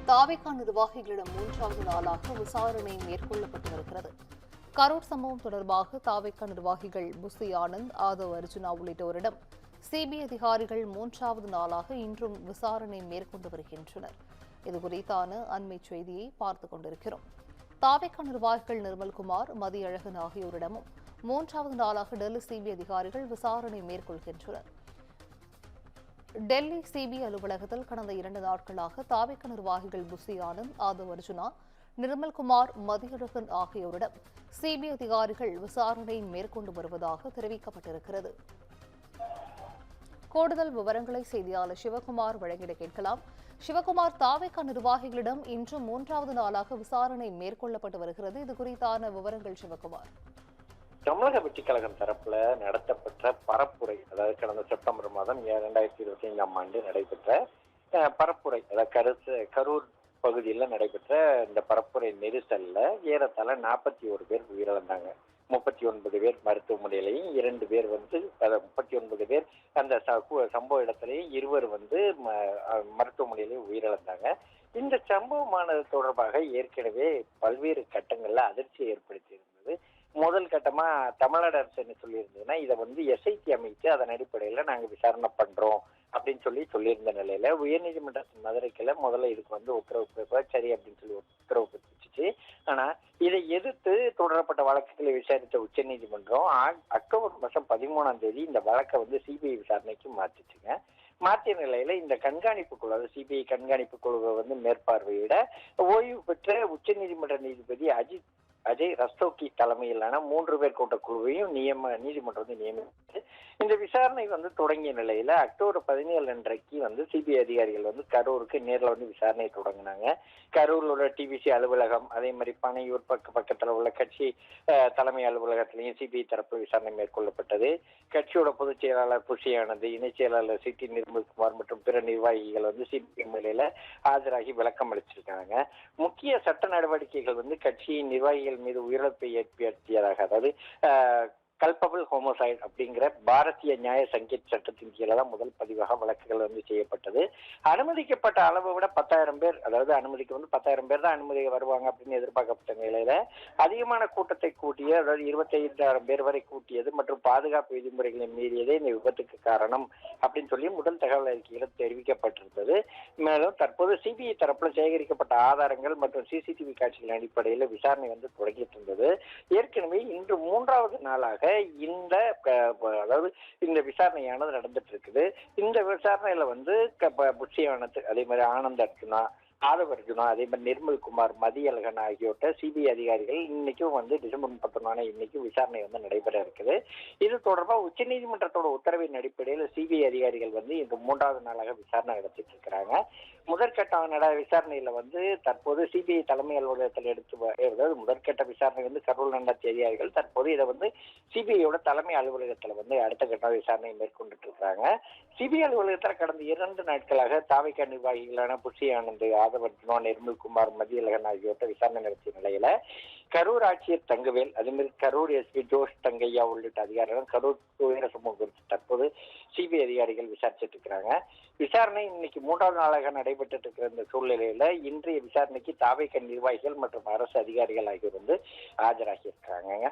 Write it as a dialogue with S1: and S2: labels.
S1: தாவேகா நிர்வாகிகளிடம் மூன்றாவது நாளாக விசாரணை மேற்கொள்ளப்பட்டு வருகிறது. கரூர் சம்பவம் தொடர்பாக தாவேகா நிர்வாகிகள் புசி ஆனந்த், ஆதவ் அர்ஜுனா உள்ளிட்டோரிடம் சிபிஐ அதிகாரிகள் மூன்றாவது நாளாக இன்றும் விசாரணை மேற்கொண்டு வருகின்றனர். இதுகுறித்தான அண்மை செய்தியை பார்த்துக் கொண்டிருக்கிறோம். தாவேகா நிர்வாகிகள் நிர்மல்குமார், மதியழகன் ஆகியோரிடமும் மூன்றாவது நாளாக டெல்லி சிபிஐ அதிகாரிகள் விசாரணை மேற்கொள்கின்றனர். டெல்லி சிபிஐ அலுவலகத்தில் கடந்த 2 நாட்களாக தாவேகா நிர்வாகிகள் புசி ஆனந்த், ஆதவ் அர்ஜுனா, நிர்மல்குமார், மதியழகன் ஆகியோரிடம் சிபிஐ அதிகாரிகள் விசாரணை மேற்கொண்டு வருவதாக தெரிவிக்கப்பட்டிருக்கிறது. கூடுதல் விவரங்களை செய்தியாளர் சிவகுமார் வழங்கிட கேட்கலாம். சிவகுமார், தாவேகா நிர்வாகிகளிடம் இன்று மூன்றாவது நாளாக விசாரணை மேற்கொள்ளப்பட்டு வருகிறது. இது குறித்தான விவரங்கள் சிவகுமார்.
S2: தமிழக வெற்றிக் கழகம் தரப்புல நடத்தப்பட்ட பரப்புரை, அதாவது கடந்த செப்டம்பர் மாதம் 2025ஆம் ஆண்டு நடைபெற்ற பரப்புரை, அதாவது கரூர் பகுதியில் நடைபெற்ற இந்த பரப்புரை நெரிசல்ல ஏறத்தாழ 41 பேர் உயிரிழந்தாங்க. 39 பேர் மருத்துவமனையிலையும், 2 பேர் 39 பேர் அந்த சம்பவ இடத்திலையும், 2 மருத்துவமனையிலையும் உயிரிழந்தாங்க. இந்த சம்பவமானது தொடர்பாக ஏற்கனவே பல்வேறு கட்டங்கள்ல அதிர்ச்சியை ஏற்படுத்தியிருந்தது. முதல் கட்டமா தமிழ்நாடு அரசு என்ன சொல்லியிருந்ததுன்னா, இதை எஸ்ஐடி அமைத்து அதன் அடிப்படையில நாங்க விசாரணை பண்றோம் அப்படின்னு சொல்லியிருந்த நிலையில உயர்நீதிமன்றத்தின் மதுரை கிளை முதல்ல இதுக்கு உத்தரவு சரி அப்படின்னு சொல்லி உத்தரவு பிறப்பிச்சிச்சு. ஆனா இதை எதிர்த்து தொடரப்பட்ட வழக்குகளை விசாரித்த உச்சநீதிமன்றம் அக்டோபர் மாதம் 13ஆம் தேதி இந்த வழக்கை சிபிஐ விசாரணைக்கு மாற்றிச்சுங்க. மாற்றிய நிலையில இந்த கண்காணிப்பு குழு, அதாவது சிபிஐ கண்காணிப்பு குழுவை மேற்பார்வையிட ஓய்வு பெற்ற உச்சநீதிமன்ற நீதிபதி அஜய் ரஸ்தோகி தலைமையிலான 3 பேர் கொண்ட குழுவையும் நீதிமன்றம் நியமித்து இந்த விசாரணை தொடங்கிய நிலையில அக்டோபர் 17 அன்றைக்கு சிபிஐ அதிகாரிகள் கரூருக்கு நேரில் விசாரணை தொடங்கினாங்க. கரூரில் உள்ள டிவிசி அலுவலகம், அதே மாதிரி பனையூர் பக்கத்துல உள்ள கட்சி தலைமை அலுவலகத்திலையும் சிபிஐ தரப்பு விசாரணை மேற்கொள்ளப்பட்டது. கட்சியோட பொதுச் செயலாளர் புசி ஆனந்த், இணைச் செயலாளர் சிடி நிர்மல்குமார் மற்றும் பிற நிர்வாகிகள் சிபிஐ முன்னிலையில ஆஜராகி விளக்கம் அளிச்சிருக்காங்க. முக்கிய சட்ட நடவடிக்கைகள் கட்சியின் நிர்வாகிகள் மீது உயிரிழப்பை ஏற்படுத்தியதாக, அதாவது கல்பபிள் ஹோமோசைட் அப்படிங்கிற பாரதிய நியாய சங்கீத் சட்டத்தின் கீழே தான் முதல் பதிவாக வழக்குகள் செய்யப்பட்டது. அனுமதிக்கப்பட்ட அளவை விட 10,000 பேர், அதாவது அனுமதிக்கு 10,000 பேர் தான் அனுமதி வருவாங்க அப்படின்னு எதிர்பார்க்கப்பட்ட நிலையில அதிகமான கூட்டத்தை கூட்டிய, அதாவது 25,000 பேர் வரை கூட்டியது மற்றும் பாதுகாப்பு விதிமுறைகளை மீறியதே இந்த விபத்துக்கு காரணம் அப்படின்னு சொல்லி முதல் தகவல் அறிக்கையில் தெரிவிக்கப்பட்டிருந்தது. மேலும் தற்போது சிபிஐ தரப்புல சேகரிக்கப்பட்ட ஆதாரங்கள் மற்றும் சிசிடிவி காட்சிகளின் அடிப்படையில் விசாரணை தொடங்கிட்டு இருந்தது. ஏற்கனவே இன்று 3வது நாளாக அதாவது இந்த விசாரணையானது நடந்துட்டு இருக்குது. இந்த விசாரணையில புஷி ஆனந்த், அதே மாதிரி ஆனந்த் அர்ஜுனா, ஆதவ் அர்ஜுனா, அதே மாதிரி நிர்மல்குமார், மதியழகன் ஆகியோர்கிட்ட சிபிஐ அதிகாரிகள் இன்னைக்கும் டிசம்பர் 31 இன்னைக்கும் விசாரணை நடைபெற இருக்குது. இது தொடர்பாக உச்சநீதிமன்றத்தோட உத்தரவின் அடிப்படையில் சிபிஐ அதிகாரிகள் இன்று 3வது நாளாக விசாரணை நடத்திட்டு இருக்கிறாங்க. முதற்கட்ட விசாரணையில தற்போது சிபிஐ தலைமை அலுவலகத்தில் முதற்கட்ட விசாரணை கரூர் நடத்திய அதிகாரிகள் தற்போது இதை சிபிஐயோட தலைமை அலுவலகத்துல அடுத்த கட்ட விசாரணை மேற்கொண்டுட்டு இருக்காங்க. சிபிஐ அலுவலகத்தில் கடந்த 2 நாட்களாக தாவேகா நிர்வாகிகளான புஷி ஆனந்த், ஆதவ் அர்ஜுனா, நிர்மல்குமார், மதியழகன் ஆகியோர்கிட்ட விசாரணை நடத்திய நிலையில கரூர் ஆட்சியர் தங்கவேல், அதே மாதிரி கரூர் எஸ்பி ஜோஷ் தங்கையா உள்ளிட்ட அதிகாரிகள் கரூர் துயர சம்பவம் குறித்து தற்போது சிபிஐ அதிகாரிகள் விசாரிச்சுட்டு இருக்கிறாங்க. விசாரணை இன்னைக்கு 3வது நாளாக நடைபெற்று இருக்கிற இந்த சூழ்நிலையில இன்றைய விசாரணைக்கு தாவேகா நிர்வாகிகள் மற்றும் அரசு அதிகாரிகள் ஆகியோர் ஆஜராகி இருக்காங்க.